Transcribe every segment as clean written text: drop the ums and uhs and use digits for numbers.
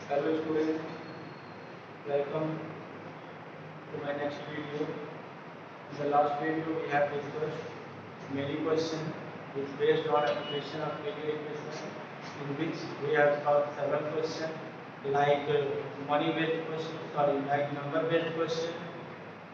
Hello students, welcome to my next video. In the last video we have discussed many questions which based on application of linear equation, in which we have solved several questions like money based question, like number based question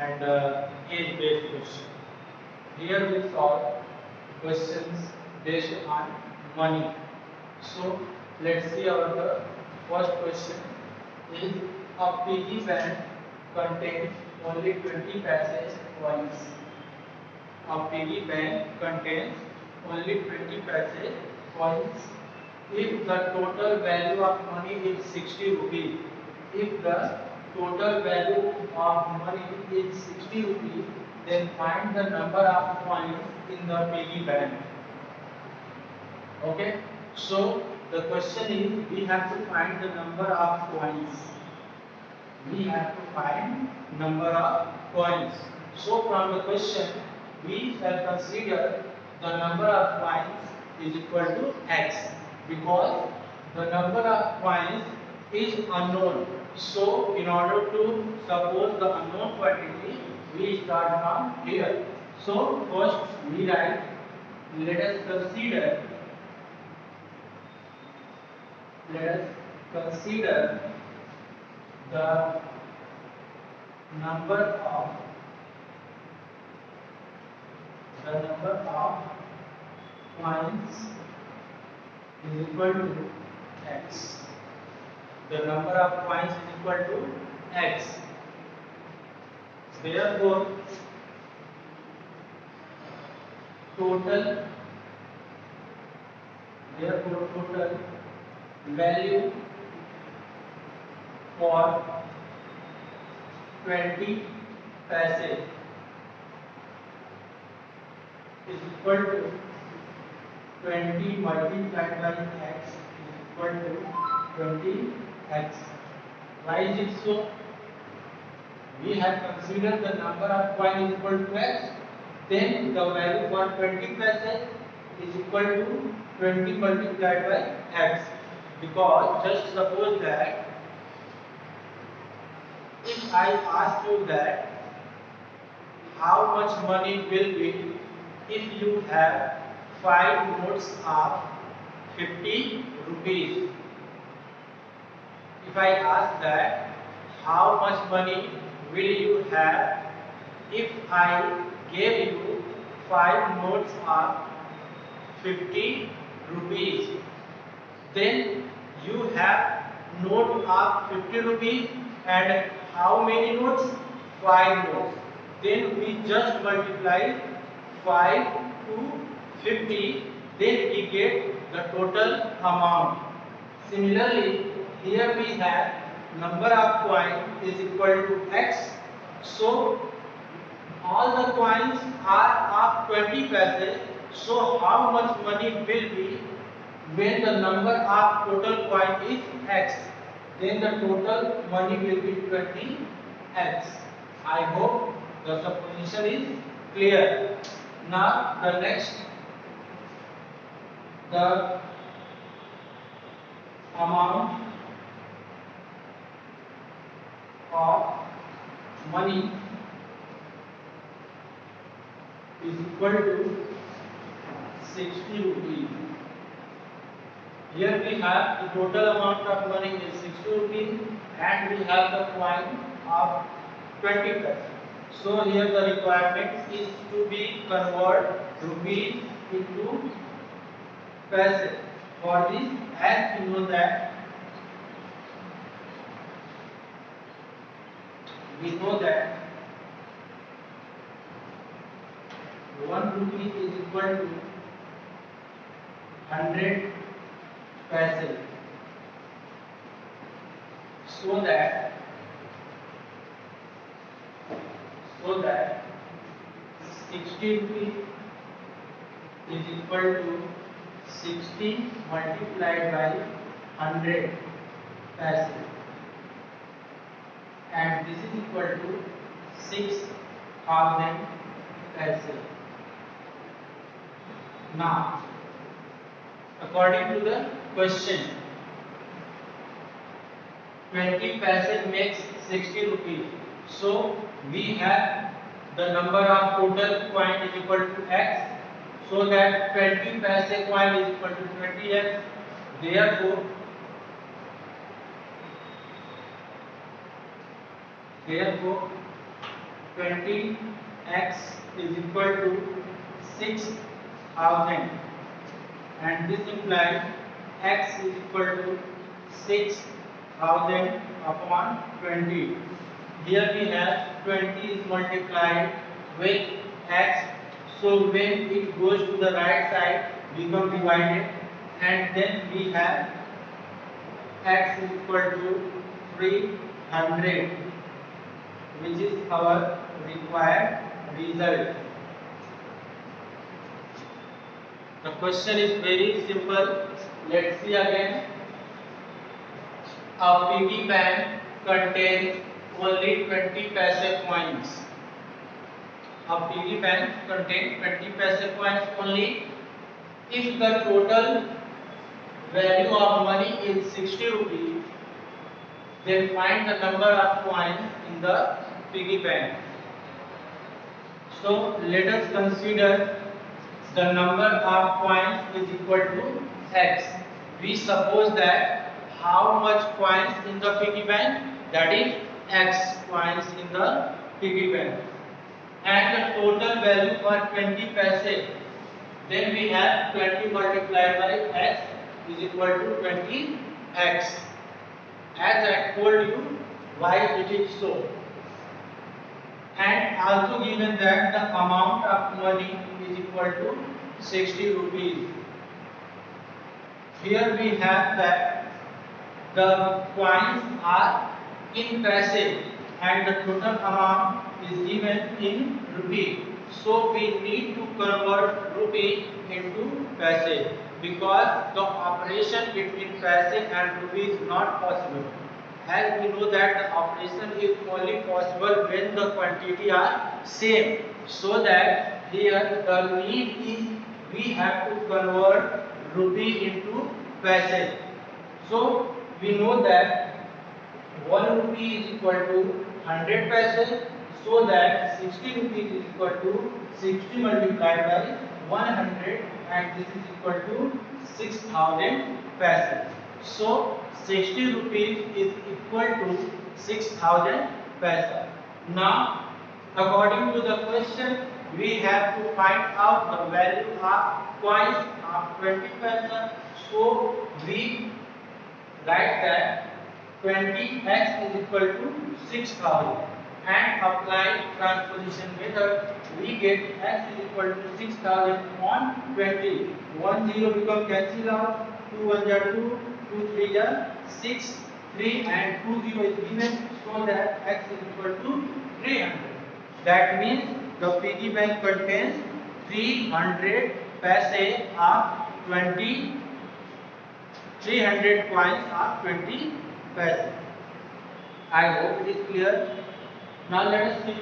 and age based question. Here we solve questions based on money. So let's see our the first question is a piggy bank contains only 20 paise coins. A piggy bank contains only 20 paise coins. If the total value of money is 60 rupees, if the total value of money is 60 rupees, then find the number of coins in the piggy bank. Okay, so the question is we have to find the number of coins. We have to find number of coins. So from the question we shall consider the number of coins is equal to x, because the number of coins is unknown. So in order to suppose the unknown quantity, we start from here. So first we write, let us consider the number of coins is equal to x. The number of coins is equal to x. Therefore, total value for 20 paise is equal to 20 multiplied by x is equal to 20x. Why is it so? We have considered the number of coin is equal to x, then the value for 20 paise is equal to 20 multiplied by x. Because just suppose that if I ask you that how much money will be if you have 5 notes of 50 rupees. If I ask that how much money will you have if I gave you 5 notes of 50 rupees, then you have note of 50 rupees and how many notes? 5 notes. Then we just multiply 5 to 50, then we get the total amount. Similarly, here we have number of coins is equal to x. So all the coins are of 20 paise. So how much money will be when the number of total coin is x? Then the total money will be 20x. I hope the supposition is clear. Now the next, the amount of money is equal to 60 rupees. Here we have the total amount of money is 60 rupees and we have the coin of 20 paise. So here the requirement is to be convert rupees into paise. For this, as we know that 1 rupee is equal to 100 paise. So that 60 rupees is equal to 60 multiplied by 100 paise, and this is equal to 6,000 paise. Now, according to the question, 20 paise makes 60 rupees. So we have the number of total coin is equal to x. So that 20 paise coin is equal to 20x. Therefore 20x is equal to 6000, and this implies x is equal to 6000 upon 20. Here we have 20 is multiplied with x, so when it goes to the right side become divided, and then we have x is equal to 300, which is our required result. The question is very simple. Let's see again. A piggy bank contains only 20 paise coins. A piggy bank contains 20 paise coins only. If the total value of money is 60 rupees, then find the number of coins in the piggy bank. So let us consider the number of coins is equal to x. We suppose that how much coins in the piggy bank? That is x coins in the piggy bank. And the total value for 20 paise. Then we have 20 multiplied by x is equal to 20x. As I told you why it is so. And also given that the amount of money is equal to 60 rupees. Here we have that the coins are in paise and the total amount is given in rupee. So we need to convert rupee into paise, because the operation between paise and rupee is not possible. As we know that the operation is only possible when the quantity are same. So that here the need is we have to convert rupee into paise. So we know that 1 rupee is equal to 100 paise. So that 60 rupees is equal to 60 multiplied by 100, and this is equal to 6000 paise. So 60 rupees is equal to 6000 paise. Now, according to the question, we have to find out the value of coins of 20 paise. So we write that 20x is equal to 6000, and apply transposition method, we get x is equal to 6000 on 20. 1 0 become cancel out, 2 1 are 2, 2 3 are 6, 3 and 2 0 is given, so that x is equal to 300. That means the piggy bank contains 300 paise of 20, 300 coins of 20 paise. I hope it is clear. Now let us see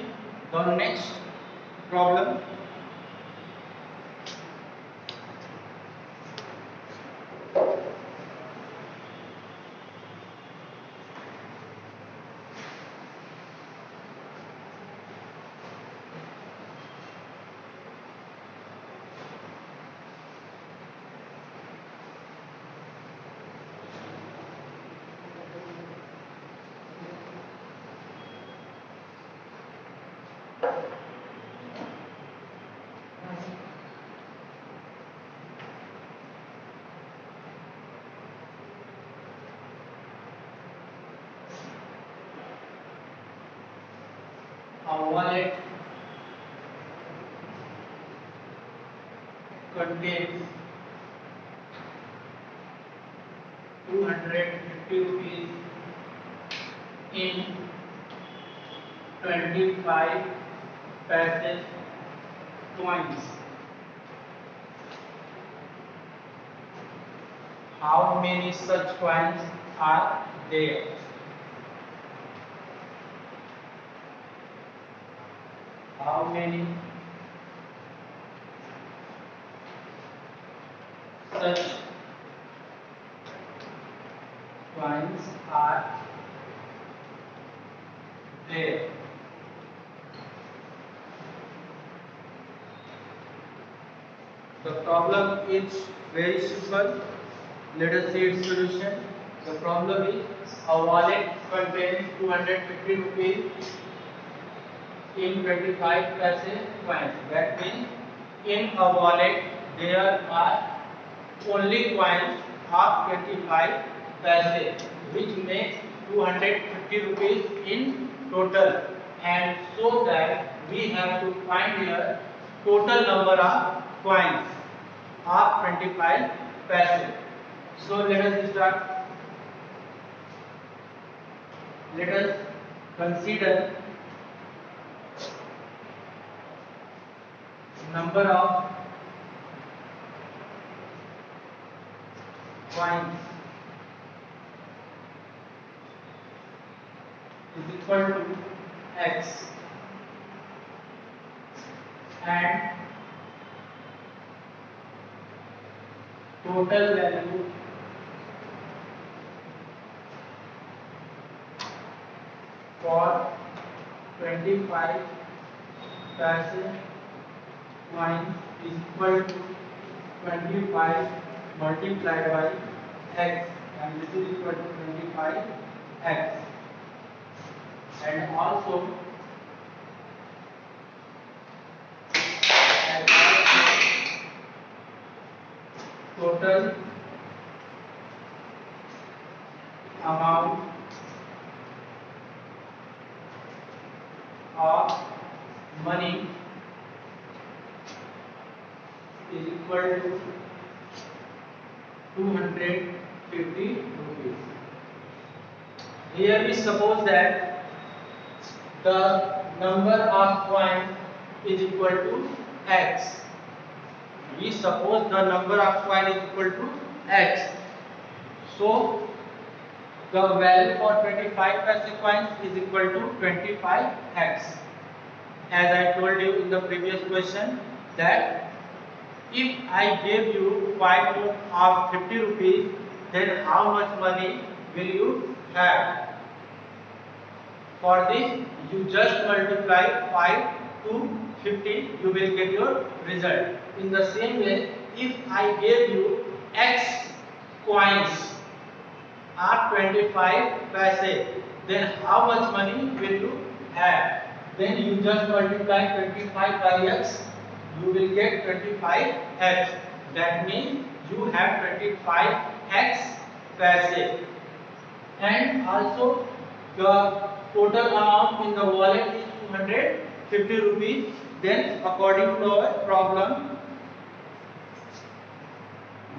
the next problem. A wallet contains 250 rupees in 25 paise coins. How many such coins are there? How many such coins are there. The problem is very simple. Let us see its solution. The problem is a wallet contains 250 rupees in 25 paise coins. That means in a wallet there are only coins of 25 paise, which makes 250 rupees in total. And so that we have to find here total number of coins of 25 paise. So let us start. Let us consider number of coins is equal to x, and total value for 25 paise coin is equal to 25 multiplied by x, and this is equal to 25x, and also total amount of money is equal to 250 rupees. Here we suppose that the number of coins is equal to x. We suppose the number of coins is equal to x. So the value for 25 paise coins is equal to 25x. As I told you in the previous question that if I gave you 5 notes of 50 rupees, then how much money will you have? For this, you just multiply 5 to 50, you will get your result. In the same way, if I gave you x coins of 25 paise, then how much money will you have? Then you just multiply 25 by x, you will get 25x. That means you have 25x paise. And also the total amount in the wallet is 250 rupees. Then according to our problem,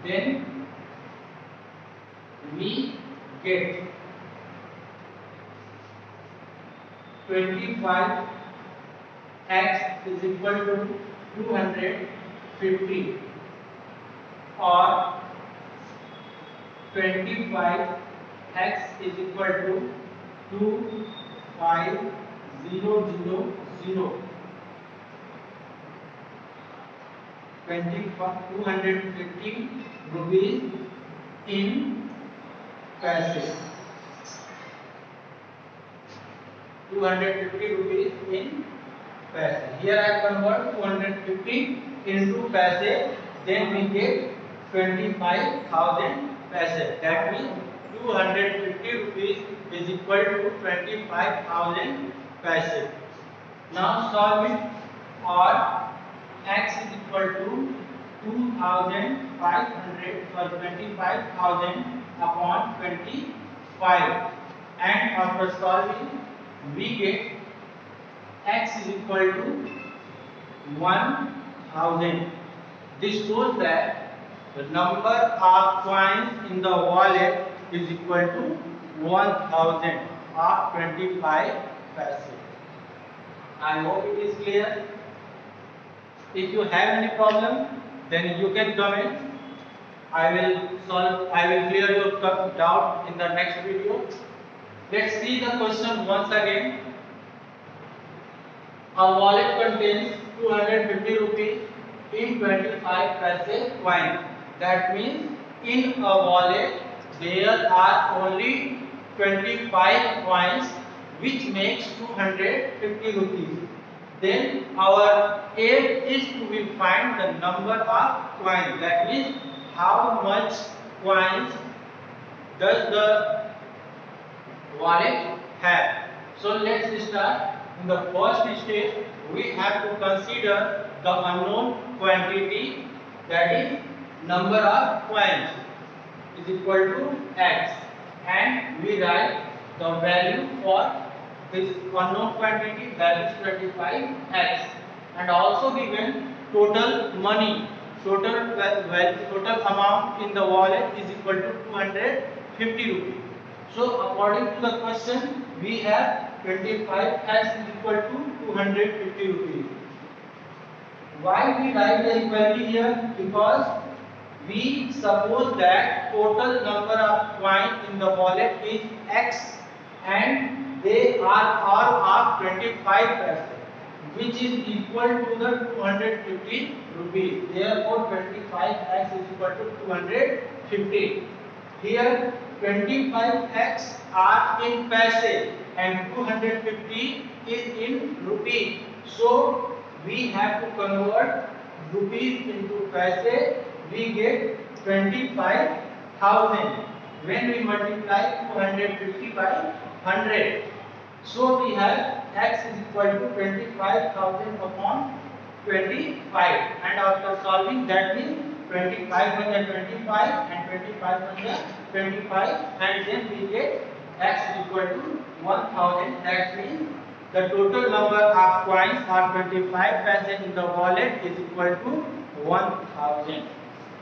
then we get 25x is equal to 250, or 25x is equal to 2500, 250 rupees in paise. 250 rupees in paise. Here I convert 250 into paise, then we get 25,000 paise. That means 250 rupees is equal to 25,000 paise. Now solve it, or x is equal to 2,500 for 25,000 upon 25, and after solving we get x is equal to 1,000. This shows that the number of coins in the wallet is equal to 1,000 of 25 paise. I hope it is clear. If you have any problem, then you can comment. I will clear your doubt in the next video. Let's see the question once again. A wallet contains 250 rupees in 25 paise coin. That means in a wallet there are only 25 coins which makes 250 rupees. Then our aim is to find the number of coins. That means how much coins does the wallet have. So let's start. In the first stage, we have to consider the unknown quantity, that is number of coins is equal to x, and we write the value for this unknown quantity, that is 25x, and also given total money, total amount in the wallet is equal to 250 rupees. So according to the question, we have 25x is equal to 250 rupees. Why we write the equality here? Because we suppose that total number of coins in the wallet is x and they are all of 25%, which is equal to the 250 rupees. Therefore 25x is equal to 250. Here 25x are in paise and 250 is in rupee. So we have to convert rupees into paise. We get 25,000 when we multiply 250 by 100. So we have x is equal to 25,000 upon 25, and after solving that means 25 by 25 and 25 by 25, and then we get x is equal to 1000. That means the total number of coins or 25 paise in the wallet is equal to 1000.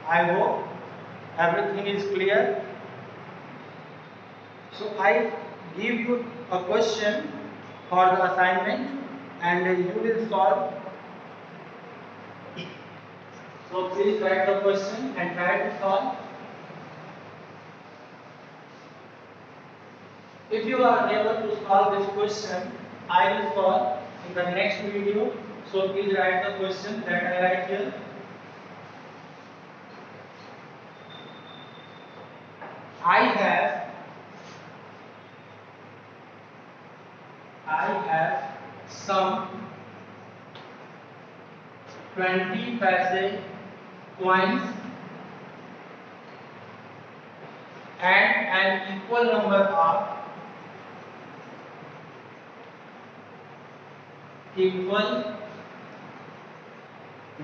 I hope everything is clear. So I give you a question for the assignment and you will solve. So please write the question and try to solve. If you are unable to solve this question, I will solve in the next video. So please write the question that I write here. I have some 20 paise coins and an equal number of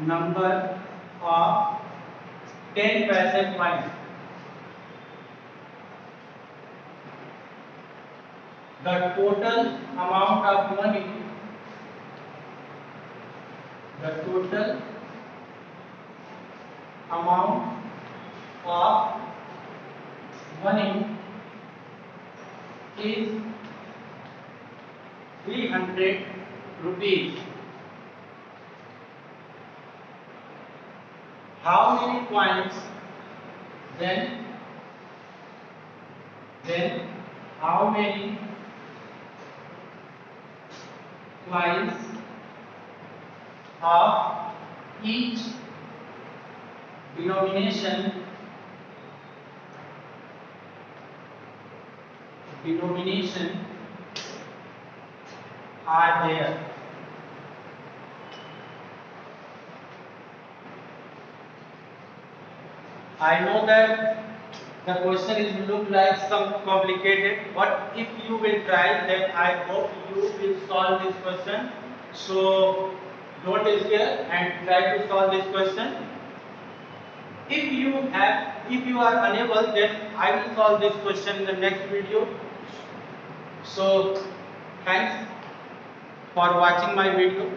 number of 10 paise coins. The total amount of money, is 300 rupees. How many coins? Then how many coins of each denomination are there? I know that the question is look like some complicated, but if you will try, then I hope you will solve this question. So don't scare and try to solve this question. If you are unable, then I will solve this question in the next video. So thanks for watching my video.